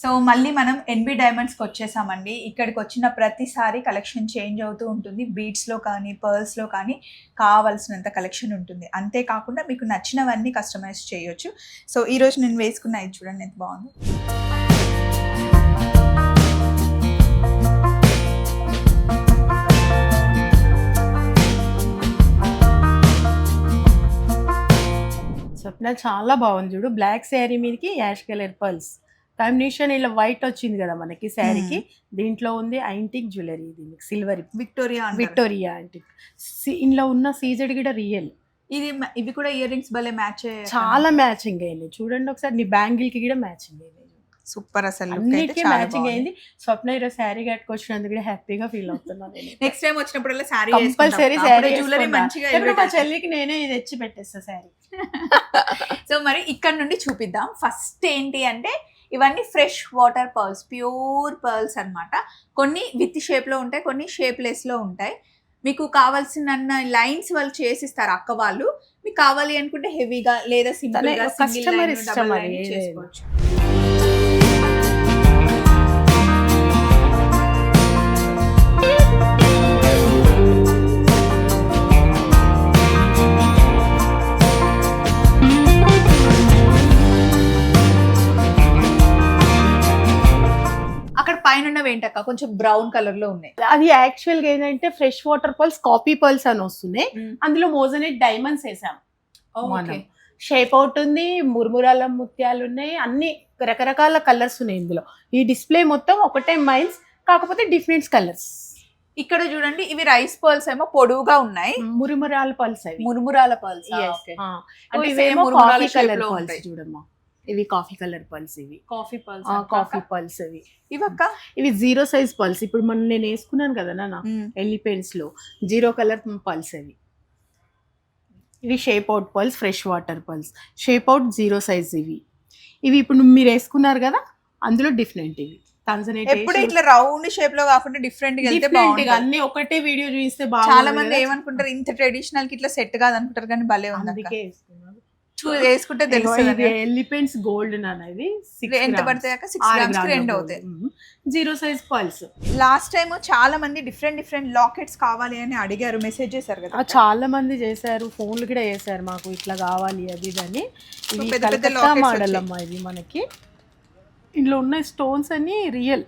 So మళ్ళీ మనం NB డైమండ్స్కి వచ్చేసామండి. ఇక్కడికి వచ్చిన ప్రతిసారి కలెక్షన్ చేంజ్ అవుతూ ఉంటుంది. బీడ్స్లో కానీ పర్ల్స్లో కానీ కావాల్సినంత కలెక్షన్ ఉంటుంది. అంతేకాకుండా మీకు నచ్చినవన్నీ కస్టమైజ్ చేయొచ్చు. సో ఈరోజు నేను వేసుకున్న ఇది చూడండి ఎంత బాగుంది. స్వప్న చాలా బాగుంది చూడు. బ్లాక్ శారీ మీదకి యాష్ కలర్ పర్ల్స్ కాంబినేషన్, ఇలా వైట్ వచ్చింది కదా మనకి శారీకి. దీంట్లో ఉంది యాంటిక్ జ్యువెలరీ, ఇది సిల్వర్ విక్టోరియా యాంటిక్. ఇందులో ఉన్న సీజెడ్ కూడా రియల్. ఇవి కూడా ఇయర్ రింగ్స్ భలే మ్యాచ్, చాలా మ్యాచింగ్ అయింది. చూడండి ఒకసారి, నీ బ్యాంగిల్ కి కూడా మ్యాచింగ్ అయింది. సూపర్, అసలు అన్నిటికీ మ్యాచింగ్ అయింది. స్వప్న ఈరోజు శారీ కట్టుకొచ్చినందుకు కూడా హ్యాపీగా ఫీల్ అవుతున్నాను. నెక్స్ట్ టైం వచ్చినప్పుడు శారీ కంపల్సరీ శారీ జ్యువెలరీ మంచిగా, మా చెల్లికి నేనే ఇది తెచ్చి పెట్టేస్తా శారీ. సో మరి ఇక్కడ నుండి చూపిద్దాం. ఫస్ట్ ఏంటి అంటే ఇవన్నీ fresh water pearls, pure pearls అన్నమాట. కొన్ని విత్ షేప్ లో ఉంటాయి, కొన్ని షేప్లెస్ లో ఉంటాయి. మీకు కావాల్సిన లైన్స్ వాళ్ళు చేసిస్తారు అక్క వాళ్ళు. మీకు కావాలి అనుకుంటే హెవీగా లేదా సింపుల్ గా కస్టమర్ ఇష్టం చేసుకోవచ్చు. పైన ఏంటక్క కొంచెం బ్రౌన్ కలర్ లో ఉన్నాయి. అది యాక్చువల్ గా ఏంటంటే fresh water pearls, copy pearls అని వస్తున్నాయి. అందులో మోజనైట్ డైమండ్స్ వేసాం. షేప్ అవుట్ ఉంది, మురుమురాల ముత్యాలు ఉన్నాయి, అన్ని రకరకాల కలర్స్ ఉన్నాయి ఇందులో. ఈ డిస్ప్లే మొత్తం ఒకటే మైన్స్, కాకపోతే డిఫరెంట్ కలర్స్. ఇక్కడ చూడండి, ఇవి రైస్ పర్ల్స్ ఏమో పొడువుగా ఉన్నాయి, మురుమురాల పర్ల్స్. అవి మురుమురాల పర్ల్స్. చూడమ్మా, ఇవి కాఫీ కలర్ పల్స్. ఇవి కాఫీ పల్స్. ఇవక్క ఇవి 0 సైజ్ పల్స్. ఇప్పుడు నేను వేసుకున్నాను కదా నాన్న ఎల్లి పెన్స్ లో 0 కలర్ పల్స్. ఇవి shape out pulse, fresh water pulse. Shape out 0 size. ఇవి ఇప్పుడు మీరు వేసుకున్నారు కదా, అందులో డిఫరెంట్. ఇవి ఎప్పుడు ఇట్లా రౌండ్ షేప్ లో కాకుండా డిఫరెంట్ గా అన్ని ఒకటే వీడియో చూస్తే చాలా మంది ఏమనుకుంటారు, ఇంత ట్రెడిషనల్ కి ఇట్లా సెట్ కాదు అనుకుంటారు, కానీ భలే ఉంది. వేసుకుంటే తెలుస్తుంది. ఎలిఫెంట్స్ గోల్డ్ అనేది ఎంత పడతాయి? 6 గ్రామ్స్ కి 2 అవుతాయి. 0 సైజ్ పల్స్. లాస్ట్ టైం చాలా మంది డిఫరెంట్ లాకెట్స్ కావాలి అని అడిగారు, మెసేజ్ చేశారు కదా. చాలా మంది చేశారు, ఫోన్లు కూడా చేశారు మాకు, ఇట్లా కావాలి అది అని. మోడల్ అమ్మా ఇది మనకి. ఇందులో ఉన్న స్టోన్స్ అన్ని రియల్.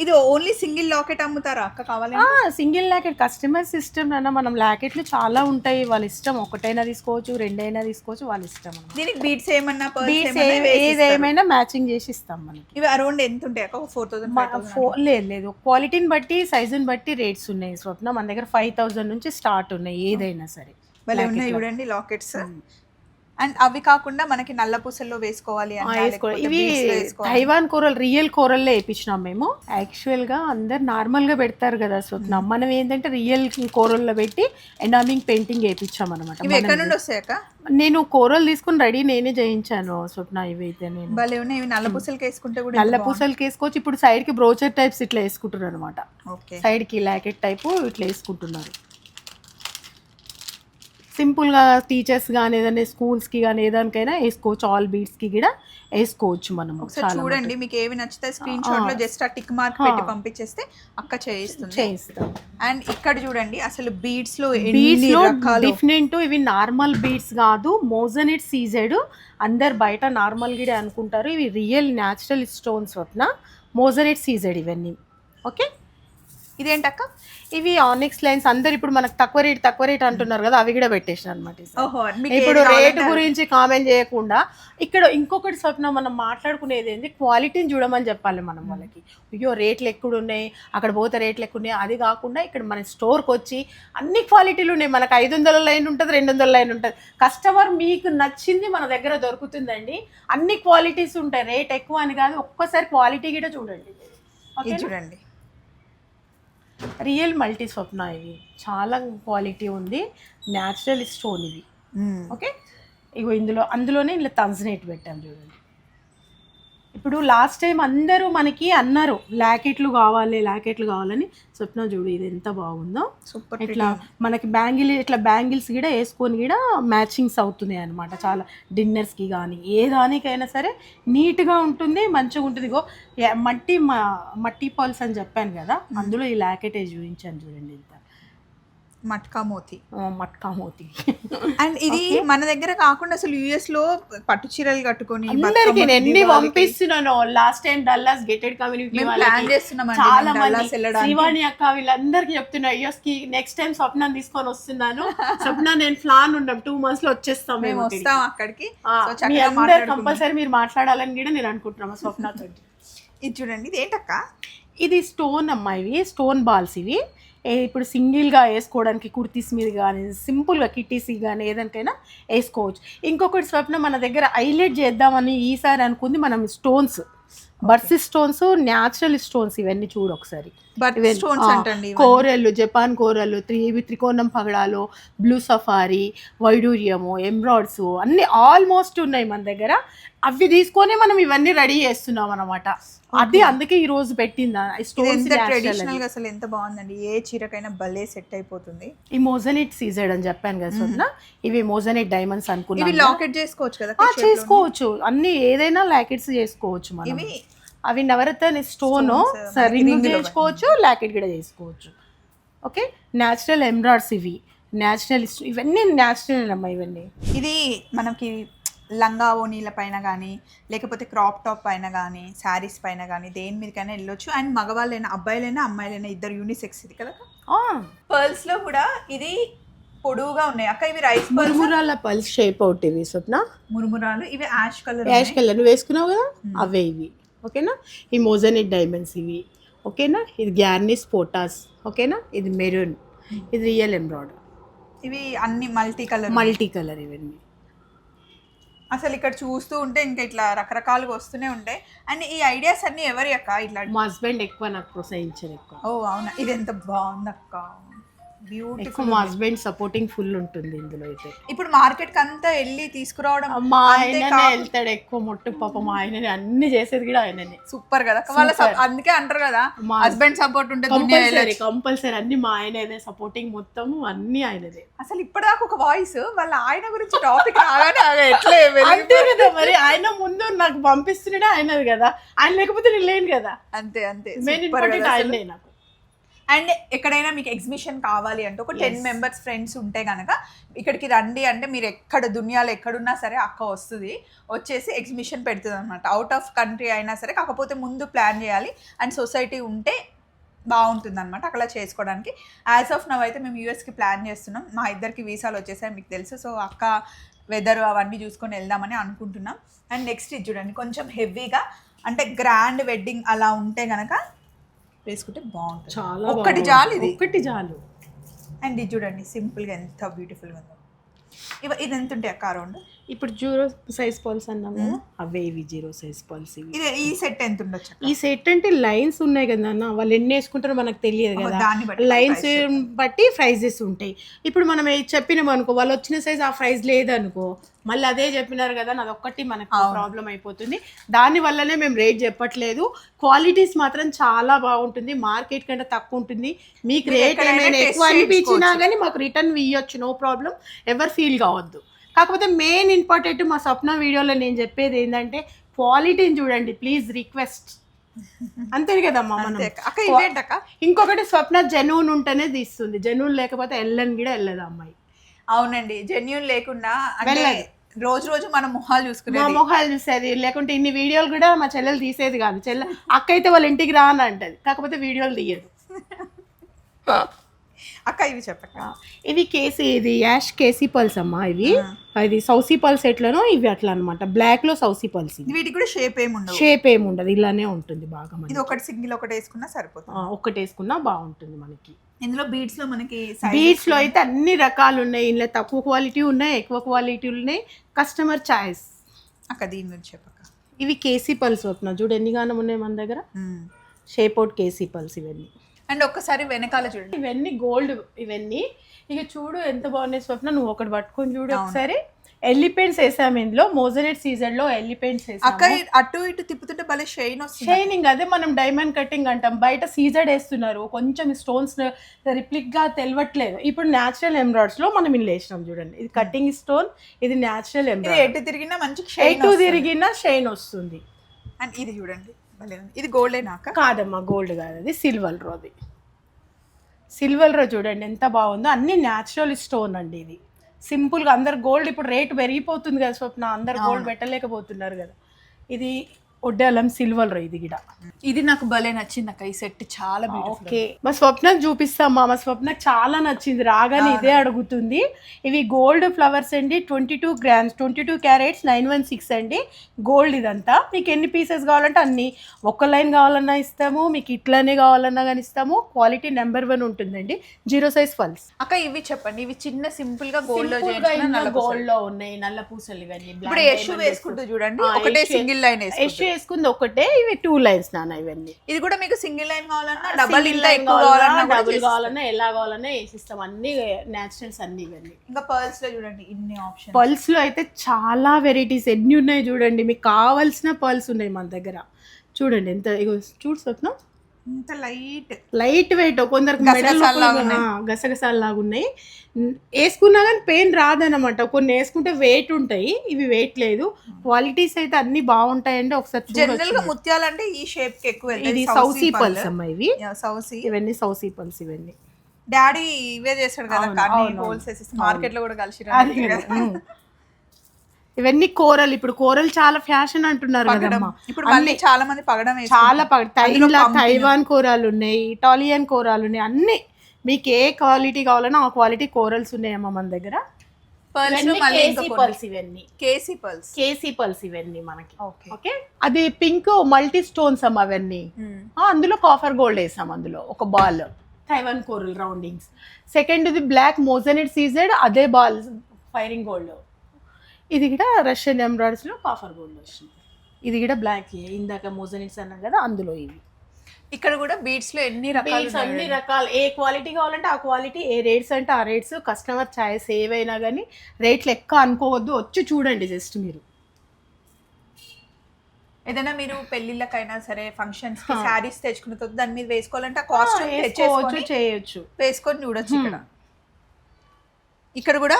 ఇది ఓన్లీ సింగిల్ లాకెట్ అమ్ముతారా అక్క? కావాలి సింగిల్ లాకెట్, కస్టమర్ సిస్టమ్ అన్న. మనం లాకెట్లు చాలా ఉంటాయి, వాళ్ళ ఇష్టం. ఒకటైనా తీసుకోవచ్చు, 2 అయినా తీసుకోవచ్చు, వాళ్ళ ఇష్టం. దీనికి బీడ్స్ ఏమన్నా ఏదేమైనా మ్యాచింగ్ చేసి ఇస్తాం మనకి. ఇవి అరౌండ్ ఎంత ఉంటాయి అక్క? 4,000? లేదు, క్వాలిటీని బట్టి సైజుని బట్టి రేట్స్ ఉన్నాయి స్వప్న. మన దగ్గర 5,000 నుంచి స్టార్ట్ ఉన్నాయి ఏదైనా సరే. భలే ఉన్నాయి చూడండి లాకెట్స్. అండ్ అవి కాకుండా మనకి నల్ల పూసల్లో వేసుకోవాలి. ఇవి తైవాన్ కోరల్, రియల్ కోరల్లో వేయించినాం మేము. యాక్చువల్ గా అందరు నార్మల్ గా పెడతారు కదా స్వప్న, మనం ఏంటంటే రియల్ కోరల్లో పెట్టి ఎనామింగ్ పెయింటింగ్ వేయించాం అనమాట. ఇవి ఎక్కడ నుండి వస్తాయక్క? నేను కోరల్ తీసుకుని రెడీ నేనే చేయించాను స్వప్న. ఇవి అయితే నేను భలే ఉన్నాయి. ఇవి నల్ల పూసలకి వేసుకుంటే కూడా నల్ల పూసలకి వేసుకోవచ్చు. ఇప్పుడు సైడ్ కి బ్రోచర్ టైప్స్ ఇట్లా వేసుకుంటున్నారు అనమాట. సైడ్ కి లాకెట్ టైపు ఇట్లా వేసుకుంటున్నారు. సింపుల్గా టీచర్స్ కానీ ఏదైనా స్కూల్స్కి కానీ ఏదానికైనా వేసుకోవచ్చు. ఆల్ బీడ్స్కి కూడా వేసుకోవచ్చు మనం. చూడండి, మీకు ఏవి నచ్చితే స్క్రీన్ షాట్ లో జస్ట్ ఆ టిక్ మార్క్ పెట్టి పంపించేస్తే అక్క చేయిస్తాం. అండ్ ఇక్కడ చూడండి, అసలు బీడ్స్ లో డిఫరెంట్. ఇవి నార్మల్ బీడ్స్ కాదు, మోజనైట్ సీజెడ్. అందరు బయట నార్మల్ గిడే అనుకుంటారు, ఇవి రియల్ న్యాచురల్ స్టోన్స్ వస్తున్న మోజనైట్ సీజెడ్ ఇవన్నీ. ఓకే, ఇదేంటక్క? ఇవి ఆనిక్స్ లైన్స్. అందరు ఇప్పుడు మనకు తక్కువ రేట్ అంటున్నారు కదా, అవి కూడా పెట్టేసిన అనమాట. ఇప్పుడు రేట్ గురించి కామెంట్ చేయకుండా ఇక్కడ ఇంకొకటి స్వప్న, మనం మాట్లాడుకునేది ఏంటి, క్వాలిటీని చూడమని చెప్పాలి మనం వాళ్ళకి. అయ్యో రేట్లు ఎక్కువ ఉన్నాయి, అక్కడ పోతే రేట్లు ఎక్కువ ఉన్నాయి, అది కాకుండా ఇక్కడ మన స్టోర్కి వచ్చి అన్ని క్వాలిటీలు ఉన్నాయి. మనకు 500 లైన్ ఉంటుంది, 200 లైన్ ఉంటుంది. కస్టమర్ మీకు నచ్చింది మన దగ్గర దొరుకుతుందండి. అన్ని క్వాలిటీస్ ఉంటాయి, రేట్ ఎక్కువ అని కాదు. ఒక్కసారి క్వాలిటీ కూడా చూడండి. చూడండి, రియల్ మల్టీ స్వప్న. ఇవి చాలా క్వాలిటీ ఉంది, న్యాచురల్ స్టోన్ ఇవి. ఓకే, ఇగో అందులోనే ఇలా తంజనేట్ పెట్టాం చూడండి. ఇప్పుడు లాస్ట్ టైం అందరూ మనకి అన్నారు లాకెట్లు కావాలని. స్వప్న చూడు ఇది ఎంత బాగుందో. సూపర్ ఇట్లా మనకి బ్యాంగిల్స్ కూడా వేసుకొని కూడా మ్యాచింగ్స్ అవుతున్నాయి అనమాట. చాలా డిన్నర్స్కి కానీ ఏ దానికైనా సరే నీట్గా ఉంటుంది, మంచిగా ఉంటుంది. ఇగో మట్టి పాల్స్ అని చెప్పాను కదా, అందులో ఈ లాకెటే చూపించాను చూడండి. ఇంత మట్కా మోతి అండ్ ఇది మన దగ్గర కాకుండా అసలు యుఎస్ లో పట్టు చీరలు కట్టుకొని అందరికి ఎన్ని పంపిస్తున్నాను. Last time Dallas gated community చాలా మంది శివాని అక్క వీళ్ళందరికి చెప్తున్నా యుఎస్ కి నెక్స్ట్ టైం స్వప్నాన్ని తీసుకొని వస్తున్నాను. స్వప్న నేను ప్లాన్ ఉన్నాం 2 months లో వచ్చేస్తాం, మేము వస్తాం అక్కడికి. కంపల్సరీ మీరు మాట్లాడాలని కూడా నేను అనుకుంటున్నాను స్వప్న తోటి. ఇది చూడండి, ఇది ఏంటక్క? ఇది స్టోన్ అమ్మా, ఇవి స్టోన్ బాల్స్. ఇవి ఇప్పుడు సింగిల్గా వేసుకోవడానికి కుర్తీస్ మీద కానీ సింపుల్గా కిట్టీస్ కానీ ఏదానికైనా వేసుకోవచ్చు. ఇంకొకటి స్వప్న మన దగ్గర హైలైట్ చేద్దామని ఈసారి అనుకుంది మనం స్టోన్స్, బర్సి స్టోన్స్, న్యాచురల్ స్టోన్స్. ఇవన్నీ చూడు ఒకసారి. కోరల్లు, జపాన్ కోరల్లు, త్రికోణం పగడాలు, బ్లూ సఫారీ, వైడూరియము, ఎంబ్రాయిడ్స్ అన్ని ఆల్మోస్ట్ ఉన్నాయి మన దగ్గర. అవి తీసుకొని మనం ఇవన్నీ రెడీ చేస్తున్నాం అనమాట. అది అందుకే ఈ రోజు పెట్టిందా ట్రెడిషనల్ గా. అసలు ఎంత బాగుందండి, ఏ చీరకైనా భలే సెట్ అయిపోతుంది. ఈ మోజనైట్ సీజెడ్ అని చెప్పాను కదా సొన్న, ఇవి మోజనైట్ డైమండ్స్ అనుకున్నాను. ఇవి లాకెట్ చేసుకోవచ్చు కదా? చేసుకోవచ్చు, అన్ని ఏదైనా లాకెట్స్ చేసుకోవచ్చు మనం. అవి నవరత్న స్టోన్ రింగ్ చేసుకోవచ్చు, లాకెట్ కూడా చేసుకోవచ్చు. ఓకే, న్యాచురల్ ఎంబ్రాయిడ్స్ ఇవి, న్యాచురల్ ఇవన్నీ న్యాచురల్ అమ్మా ఇవన్నీ. ఇది మనకి లంగా ఓనీల పైన కానీ లేకపోతే క్రాప్ టాప్ పైన కానీ శారీస్ పైన కానీ దేని మీదకైనా వెళ్ళొచ్చు. అండ్ మగవాళ్ళైనా అబ్బాయిలైనా అమ్మాయిలైనా ఇద్దరు యూనిసెక్స్. ఇది కదా పర్ల్స్ లో కూడా ఇది పొడువుగా ఉన్నాయి అక్క. ఇవి రైస్ మురుమురాల పల్స్ షేప్ అవుట్ ఇవి స్వప్న, మురుమురాలు. ఇవి యాష్ కలర్ నువ్వు వేసుకున్నావు కదా అవే ఇవి. ఓకేనా, ఈ మోజనైట్ డైమండ్స్ ఇవి. ఓకేనా, ఇది గ్యార్నిష్ పోటాస్. ఓకేనా, ఇది మెరూన్, ఇది రియల్ ఎంబ్రాయిడరీ. ఇవి అన్ని మల్టీ కలర్ ఇవన్నీ. అసలు ఇక్కడ చూస్తూ ఉంటే ఇంకా ఇట్లా రకరకాలుగా వస్తూనే ఉంటాయి. అండ్ ఈ ఐడియాస్ అన్ని ఎవరి అక్క? ఇట్లా మా హస్బెండ్ ఎక్కువ నాకు ప్రోత్సహించారు ఎక్కువ. ఓ అవునా, ఇది ఎంత బాగుంది అక్క, బ్యూటిఫుల్. మా హస్బెండ్ సపోర్టింగ్ ఫుల్ ఉంటుంది ఇందులో. అయితే ఇప్పుడు మార్కెట్ కి అంతా వెళ్ళి తీసుకురావడం మా ఆయననే వెళ్తాడు ఎక్కువ. మొట్టు పాప మా ఆయననే అన్ని చేసేది కూడా ఆయననే. సూపర్ కదా వాళ్ళ, అందుకే అంటారు కదా హస్బెండ్ సపోర్ట్ ఉంటే కంపల్సరీ అన్ని మా ఆయనదే సపోర్టింగ్, మొత్తం అన్ని ఆయనదే. అసలు ఇప్పటిదాకా ఒక వాయిస్ వాళ్ళ ఆయన గురించి టాపిక్ అంతే కదా మరి. ఆయన ముందు నాకు పంపిస్తున్నాడే ఆయనది కదా, ఆయన లేకపోతే నేను లేను కదా. అంతే మెయిన్ ఇంపార్టెంట్ ఆయనే నాకు. అండ్ ఎక్కడైనా మీకు ఎగ్జిబిషన్ కావాలి అంటే ఒక 10 members ఫ్రెండ్స్ ఉంటే కనుక ఇక్కడికి రండి అంటే మీరు ఎక్కడ దునియాలో ఎక్కడున్నా సరే అక్క వస్తుంది, వచ్చేసి ఎగ్జిబిషన్ పెడుతుంది అనమాట. అవుట్ ఆఫ్ కంట్రీ అయినా సరే, కాకపోతే ముందు ప్లాన్ చేయాలి అండ్ సొసైటీ ఉంటే బాగుంటుంది అనమాట అక్కడ చేసుకోవడానికి. యాజ్ ఆఫ్ నవ్ అయితే మేము యూఎస్కి ప్లాన్ చేస్తున్నాం. మా ఇద్దరికి వీసాలు వచ్చేసాయి మీకు తెలుసు. సో అక్క వెదర్ అవన్నీ చూసుకొని వెళ్దామని అనుకుంటున్నాం. అండ్ నెక్స్ట్ ఇది చూడండి, కొంచెం హెవీగా అంటే గ్రాండ్ వెడ్డింగ్ అలా ఉంటే కనుక వేసుకుంటే బాగుంటుంది. చాలా ఒక్కటి చాలు, ఇది ఒక్కటి చాలు. అండ్ ఇది చూడండి సింపుల్గా ఎంత బ్యూటిఫుల్గా ఉందో. ఇది ఎంత ఉంటాయి అక్క అరౌండ్? ఇప్పుడు 0 size పల్స్ అన్నాము, అవే ఇవి 0 size పల్స్. ఇది ఈ సెట్ ఎంత ఉండొచ్చు? ఈ సెట్ అంటే లైన్స్ ఉన్నాయి కదా అన్న, వాళ్ళు ఎన్ని వేసుకుంటారో మనకు తెలియదు కదా, లైన్స్ బట్టి ప్రైజెస్ ఉంటాయి. ఇప్పుడు మనం చెప్పినాం అనుకో, వాళ్ళు వచ్చిన సైజ్ ఆ ప్రైజ్ లేదనుకో, మళ్ళీ అదే చెప్పినారు కదా అది ఒక్కటి మనకు ప్రాబ్లం అయిపోతుంది. దాని వల్లనే మేము రేట్ చెప్పట్లేదు. క్వాలిటీస్ మాత్రం చాలా బాగుంటుంది, మార్కెట్ కంటే తక్కువ ఉంటుంది. మీకు రేట్ ఏమైనా ఎక్కువ అనిపించినా కానీ మాకు రిటర్న్ ఇవ్వచ్చు, నో ప్రాబ్లం, ఎవరు ఫీల్ కావద్దు. కాకపోతే మెయిన్ ఇంపార్టెంట్ మా స్వప్న వీడియోలో నేను చెప్పేది ఏంటంటే క్వాలిటీని చూడండి ప్లీజ్, రిక్వెస్ట్. అంతే కదమ్మా మనం. ఇంకొకటి స్వప్న జెన్యూన్ ఉంటేనే తీస్తుంది, జెన్యూన్ లేకపోతే వెళ్ళని కూడా వెళ్ళదు అమ్మాయి. అవునండి, జెన్యూన్ లేకుండా అంటే రోజు మన మొహాలు చూసేది, లేకుంటే ఇన్ని వీడియోలు కూడా మా చెల్లెలు తీసేది కాదు. అక్క అయితే వాళ్ళ ఇంటికి రా అని అంటది, కాకపోతే వీడియోలు తీయదు. అక్క ఇవి చెప్పక, ఇవి ఇది యాష్ కేసీ పల్స్ అమ్మా. ఇవి అది సౌసీ పల్స్ ఎట్లనో ఇవి అట్లా అనమాట. బ్లాక్ లో సౌసీ పల్స్. వీటికి కూడా షేప్ ఏమి ఉండదు, ఇలానే ఉంటుంది బాగా. ఇది ఒకటి సింగిల్ ఒకటి వేసుకున్నా సరిపోతుంది, ఒకటి వేసుకున్నా బాగుంటుంది మనకి. ఇందులో బీడ్స్ లో మనకి బీడ్స్ లో అయితే అన్ని రకాలు ఉన్నాయి. ఇందులో తక్కువ క్వాలిటీ ఉన్నాయి, ఎక్కువ క్వాలిటీ ఉన్నాయి, కస్టమర్ చాయిస్. అక్క దీని గురించి చెప్పక. ఇవి కేసీ పల్స్ వస్తున్నా చూడు, ఎన్ని గానం ఉన్నాయి మన దగ్గర. షేప్ అవుట్ కేసీ పల్స్ ఇవన్నీ. అండ్ ఒక్కసారి వెనకాల చూడండి, ఇవన్నీ గోల్డ్. ఇవన్నీ ఇక చూడు ఎంత బాగున్నాయి స్వప్న, నువ్వు ఒకటి పట్టుకొని చూడు ఒకసారి. ఎలిఫెంట్స్ వేసాము ఇందులో, మోజనెట్ సీజన్ లో ఎలిఫెంట్స్ అక్క వేసాము. అటు ఇటు తిప్పుతుంటే భలే షైన్ వస్తుంది. షైనింగ్ అదే మనం డైమండ్ కటింగ్ అంటాం. బయట సీజెడ్ వేస్తున్నారు, కొంచెం స్టోన్స్ రిప్లిక్ గా తెలియట్లేదు. ఇప్పుడు న్యాచురల్ ఎంబ్రాయిడ్స్ లో మనం ఇల్లు వేసినాం చూడండి. ఇది కటింగ్ స్టోన్, ఇది న్యాచురల్ ఇది ఎంబ్రాయిడ్. ఎటు తిరిగినా మంచి షైన్ ఎటు తిరిగినా షైన్ వస్తుంది. అండ్ ఇది చూడండి భలే ఉంది. ఇది గోల్డేనా అక్క? కాదమ్మా, గోల్డ్ కాదు, అది సిల్వర్ రో. అది సిల్వర్ రో చూడండి ఎంత బాగుందో. అన్ని న్యాచురల్ స్టోన్ అండి. ఇది సింపుల్ గా అందరు గోల్డ్ ఇప్పుడు రేట్ పెరిగిపోతుంది కదా స్వప్న, అందరు గోల్డ్ పెట్టలేకపోతున్నారు కదా. ఇది ఒడ్డాలం సిల్వర్ రో. ఇది కూడా ఇది నాకు భలే నచ్చింది అక్క. ఈ సెట్ చాలా బ్యూటిఫుల్. ఓకే, మా స్వప్నకు చూపిస్తామా. మా స్వప్నకు చాలా నచ్చింది, రాగానే ఇదే అడుగుతుంది. ఇవి గోల్డ్ ఫ్లవర్స్ అండి, 22 grams, 22 carats, 916 అండి గోల్డ్. ఇదంతా మీకు ఎన్ని పీసెస్ కావాలంటే అన్ని, ఒక్క లైన్ కావాలన్నా ఇస్తాము, మీకు ఇట్లానే కావాలన్నా కానీ ఇస్తాము. క్వాలిటీ నెంబర్ 1 ఉంటుందండి. 0 size పల్స్. అక్క ఇవి చెప్పండి, ఇవి చిన్న సింపుల్ గా గోల్డ్ లో గోల్డ్ లో ఉన్నాయి నల్ల పూసలు ఇవన్నీ. ఇప్పుడు యశు వేసుకుంటూ చూడండి, ఒకటే సింగిల్ లైన్ యశు వేసుకుంది ఒకటే, ఇవి 2 lines నాన్న ఇవన్నీ. ఇది కూడా మీకు సింగిల్ లైన్ కావాలన్నా, డబుల్ ఇంకా ఎక్కువ కావాలన్నా, డబుల్ కావాలన్నా, ఎలా కావాలన్నా వేసిస్తాం. అన్ని న్యాచురల్స్ అన్ని ఇవన్నీ. ఇంకా పర్ల్స్ లో చూడండి ఇన్ని ఆప్షన్. పర్ల్స్ లో అయితే చాలా వెరైటీస్ ఎన్ని ఉన్నాయి చూడండి. మీకు కావాల్సిన పర్ల్స్ ఉన్నాయి మన దగ్గర. చూడండి ఎంత, చూడు స్వప్నం, ఇంత లైట్ వెయిట్. కొందరికి గసగసాలు లాగా ఉన్నాయి. వేసుకున్నా కానీ పెయిన్ రాదనమాట. కొన్ని వేసుకుంటే వెయిట్ ఉంటాయి, ఇవి వెయిట్ లేదు. క్వాలిటీస్ అయితే అన్ని బాగుంటాయండి. ఒకసారి జనరల్ గా ముత్యాలంటే ఈ షేప్ కి ఎక్కువ. ఇది సౌసీ పల్స్ అమ్మా. ఇవి సౌసీ, ఇవన్నీ సౌసీ పల్స్. ఇవన్నీ డాడీ ఇవే చేస్తాడు కదా, హోల్సేల్ మార్కెట్ లో కూడా కలిసి. ఇవన్నీ కోరల్. ఇప్పుడు కోరల్ చాలా ఫ్యాషన్ అంటున్నారు కదమ్మా. ఇప్పుడు మళ్ళీ చాలా మంది పగడం చాలా తైవాన్ కోరాలు ఉన్నాయి, ఇటాలియన్ కోరాలు ఉన్నాయి. అన్ని మీకు ఏ క్వాలిటీ కావాలన్నా ఆ క్వాలిటీ కోరల్స్ ఉన్నాయమ్మా మన దగ్గర. కేసీ పల్స్ ఇవన్నీ మనకి. ఓకే, అది పింక్ మల్టీ స్టోన్స్ అమ్మా అవన్నీ. అందులో కాఫర్ గోల్డ్ వేసాం. అందులో ఒక బాల్ తైవాన్ కోరల్ రౌండింగ్స్. సెకండ్ ఇది బ్లాక్ మోజనెట్ సీజెడ్, అదే బాల్ ఫైరింగ్ గోల్డ్. ఇది కూడా రష్యన్ ఎంబ్రాయిడరీస్ లో కాఫర్ గోల్డ్ వచ్చింది. ఇది కూడా బ్లాక్, ఇందాక మోజనెట్స్ అన్నాం కదా అందులో. ఇవి ఇక్కడ కూడా బీడ్స్ లో ఎన్ని రకాలు, ఏ క్వాలిటీ కావాలంటే ఆ క్వాలిటీ, ఏ రేట్స్ అంటే ఆ రేట్స్. కస్టమర్ చాయిస్ ఏవైనా కానీ రేట్లు ఎక్కువ అనుకోవద్దు, వచ్చి చూడండి జస్ట్ మీరు. ఏదైనా మీరు పెళ్లిళ్ళకైనా సరే, ఫంక్షన్స్ కి శారీస్ తెచ్చుకున్న తర్వాత దాని మీద వేసుకోవాలంటే కాస్ట్ చేయొచ్చు, వేసుకొని చూడొచ్చు. ఇక్కడ కూడా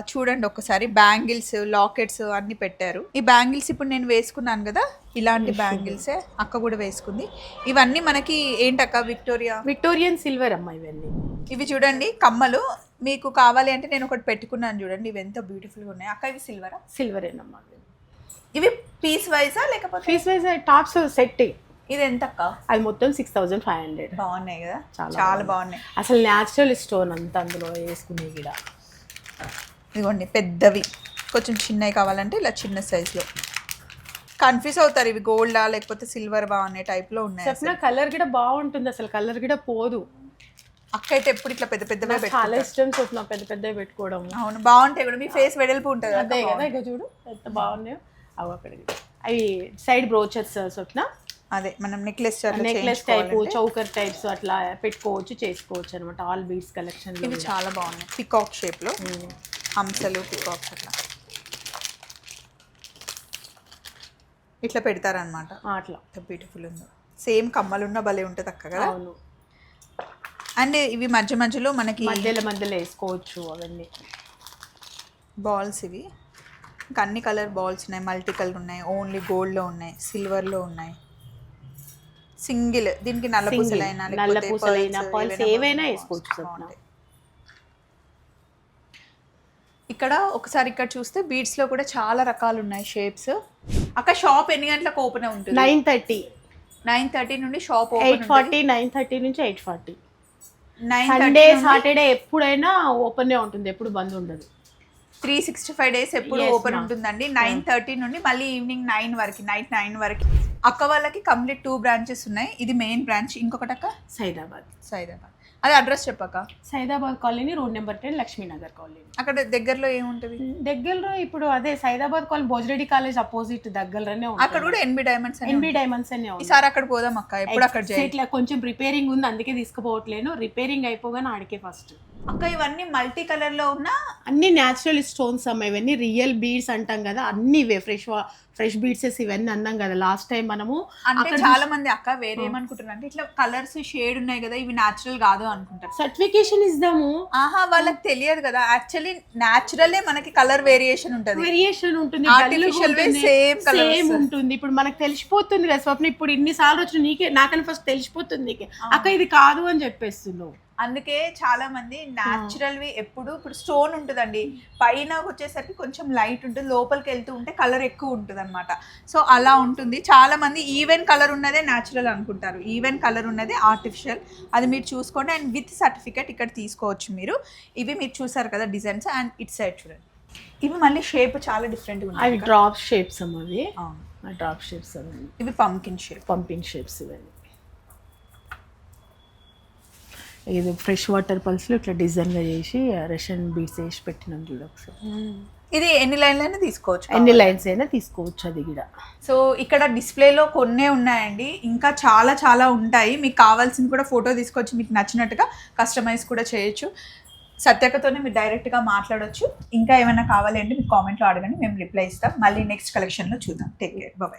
చూడండి ఒకసారి, బ్యాంగిల్స్, లాకెట్స్ అన్ని పెట్టారు. ఈ బ్యాంగిల్స్ ఇప్పుడు నేను వేసుకున్నాను కదా, ఇలాంటి బ్యాంగిల్సే అక్క కూడా వేసుకుంది. ఇవన్నీ మనకి ఏంటక్క? విక్టోరియన్ సిల్వర్ అమ్మా ఇవన్నీ. ఇవి చూడండి కమ్మలు, మీకు కావాలి అంటే నేను ఒకటి పెట్టుకున్నాను చూడండి. ఇవి ఎంత బ్యూటిఫుల్ గా ఉన్నాయి అక్క. ఇవి సిల్వరా? సిల్వరేనమ్మా. ఇవి పీస్ వైజా లేకపోతే? Piece wise tops set. ఇది ఎంత అక్క? అది మొత్తం 6500. బాగున్నాయి కదా, చాలా బాగున్నాయి. అసలు న్యాచురల్ స్టోన్ అంతా అందులో వేసుకునే కూడా. ఇదిగోండి పెద్దవి, కొంచెం చిన్నవి కావాలంటే ఇలా చిన్న సైజులో. కన్ఫ్యూజ్ అవుతారు ఇవి గోల్డా లేకపోతే సిల్వర్ అనే టైప్లో ఉన్నాయి. అసలు కలర్ కూడా బాగుంటుంది, అసలు కలర్ కూడా పోదు. అక్క అయితే ఎప్పుడు ఇట్లా పెద్ద పెద్దగా చాలా ఇష్టం స్వప్న, పెద్ద పెద్దవి పెట్టుకోవడం. అవును, బాగుంటాయి కూడా. మీ ఫేస్ వెడల్పు ఉంటుంది అదే కదా. ఇక చూడు ఎంత బాగున్నాయో అవి. అక్కడ అవి సైడ్ బ్రోచర్స్ స్వప్న. అదే మనం నెక్లెస్ టైప్, చౌకర్ టైప్స్ అట్లా పెట్టుకోవచ్చు, చేసుకోవచ్చు అనమాట. ఆల్ బీడ్స్ కలెక్షన్ ఇవి చాలా బాగున్నాయి. పికాక్ షేప్ లో హంసలు, పికాక్స్ అట్లా ఇట్లా పెడతారనమాట. అట్లా బ్యూటిఫుల్ ఉంది. సేమ్ కమ్మలున్న భలే ఉంటుంది అక్క కదా. అవును. అండ్ ఇవి మధ్య మధ్యలో మనకి మధ్యలో వేసుకోవచ్చు. అవన్నీ బాల్స్. ఇవి ఇంకా అన్ని కలర్ బాల్స్ ఉన్నాయి, మల్టీ కలర్ ఉన్నాయి, ఓన్లీ గోల్డ్లో ఉన్నాయి, సిల్వర్లో ఉన్నాయి, సింగిల్. దీనికి నల్ల పూసలైనా పర్ల్స్ ఏవైనా వేసుకోవచ్చు. ఇక్కడ ఒకసారి ఇక్కడ చూస్తే బీడ్స్ లో కూడా చాలా రకాలు ఉన్నాయి షేప్స్. అక్క షాప్ ఎన్ని గంటలకు ఓపెన్ ఉంటుంది? 9:30 నుండి షాప్ ఓపెన్. 8:40, 9:30 నుంచి 8:40. సండే సాటర్డే ఎప్పుడైనా ఓపెన్ ఉంటుంది, ఎప్పుడు బంద్ ఉండదు. 365 days ఎప్పుడు ఓపెన్ ఉంటుందండి. 9:30 నుండి మళ్ళీ ఈవినింగ్ 9 వరకు, నైట్ 9 వరకు. అక్క వాళ్ళకి కంప్లీట్ 2 branches ఉన్నాయి. ఇది మెయిన్ బ్రాంచ్. ఇంకొకటి అక్క సైదాబాద్. అది అడ్రస్ చెప్పక. Saidabad colony, road number 10, Lakshmi Nagar colony. అక్కడ దగ్గరలో ఏముంటుంది? దగ్గరలో ఇప్పుడు అదే Saidabad colony, Bhojareddy college opposite దగ్గరలోనే ఉంది. అక్కడ కూడా NB Diamonds అనే ఉంది. ఈసారి అక్కడ పోదాం అక్క. ఎప్పుడు అక్కడ ఇట్లా కొంచెం రిపేరింగ్ ఉంది, అందుకే తీసుకుపోవట్లేను. రిపేరింగ్ అయిపోగానే ఆడికే ఫస్ట్. అక్క ఇవన్నీ మల్టీ కలర్ లో ఉన్న అన్ని న్యాచురల్ స్టోన్స్ అమ్మ, ఇవన్నీ రియల్ బీడ్స్ అంటాం కదా, అన్ని ఇవే ఫ్రెష్ బీడ్సెస్ ఇవన్నీ అన్నాం కదా లాస్ట్ టైం మనము. అంటే చాలా మంది అక్క వేరే ఏమనుకుంటారు అంటే ఇట్లా కలర్స్ షేడ్ ఉన్నాయి కదా ఇవి న్యాచురల్ కాదు అనుకుంటారు. సర్టిఫికేషన్ ఇద్దాము. ఆహా, వాళ్ళకి తెలియదు కదా, యాక్చువల్లీ న్యాచురల్ మనకి కలర్ వేరియేషన్ ఉంటుంది, ఆర్టిఫిషియల్ సేమ్ ఉంటుంది. ఇప్పుడు మనకు తెలిసిపోతుంది కదా స్వప్న, ఇప్పుడు ఇన్నిసార్లు వచ్చిన నీకే నాకని ఫస్ట్ తెలిసిపోతుంది నీకే అక్క ఇది కాదు అని చెప్పేస్తున్నావు. అందుకే చాలా మంది న్యాచురల్ వి ఎప్పుడు ఇప్పుడు స్టోన్ ఉంటుందండి, పైన వచ్చేసరికి కొంచెం లైట్ ఉంటుంది, లోపలికి వెళ్తూ ఉంటే కలర్ ఎక్కువ ఉంటుంది అనమాట. సో అలా ఉంటుంది. చాలా మంది ఈవెన్ కలర్ ఉన్నదే న్యాచురల్ అనుకుంటారు, ఈవెన్ కలర్ ఉన్నదే ఆర్టిఫిషియల్. అది మీరు చూసుకోండి. అండ్ విత్ సర్టిఫికేట్ ఇక్కడ తీసుకోవచ్చు మీరు. ఇవి మీరు చూసారు కదా డిజైన్స్, అండ్ ఇట్ సైడ్ చూడండి, ఇవి మళ్ళీ షేప్ చాలా డిఫరెంట్గా ఉన్నాయి. అవి డ్రాప్ షేప్స్ అమ్మ, అవి డ్రాప్ షేప్స్ అవి. ఇవి పంకిన్ షేప్స్ ఇవన్నీ. ఇది ఫ్రెష్ వాటర్ పల్స్లో ఇట్లా డిజైన్గా చేసి రష్యన్ బీడ్స్ వేసి పెట్టినాం చూడ ఒకసారి. ఇది ఎన్ని లైన్లైనా తీసుకోవచ్చు, ఎన్ని లైన్స్ అయినా తీసుకోవచ్చు అది కూడా. సో ఇక్కడ డిస్ప్లేలో కొన్నే ఉన్నాయండి, ఇంకా చాలా చాలా ఉంటాయి. మీకు కావాల్సింది కూడా ఫోటో తీసుకొచ్చి మీకు నచ్చినట్టుగా కస్టమైజ్ కూడా చేయొచ్చు. సత్యకతోనే మీరు డైరెక్ట్గా మాట్లాడొచ్చు. ఇంకా ఏమైనా కావాలి అంటే మీరు కామెంట్లో అడగండి, మేము రిప్లై ఇస్తాం. మళ్ళీ నెక్స్ట్ కలెక్షన్లో చూద్దాం. Take care, bye.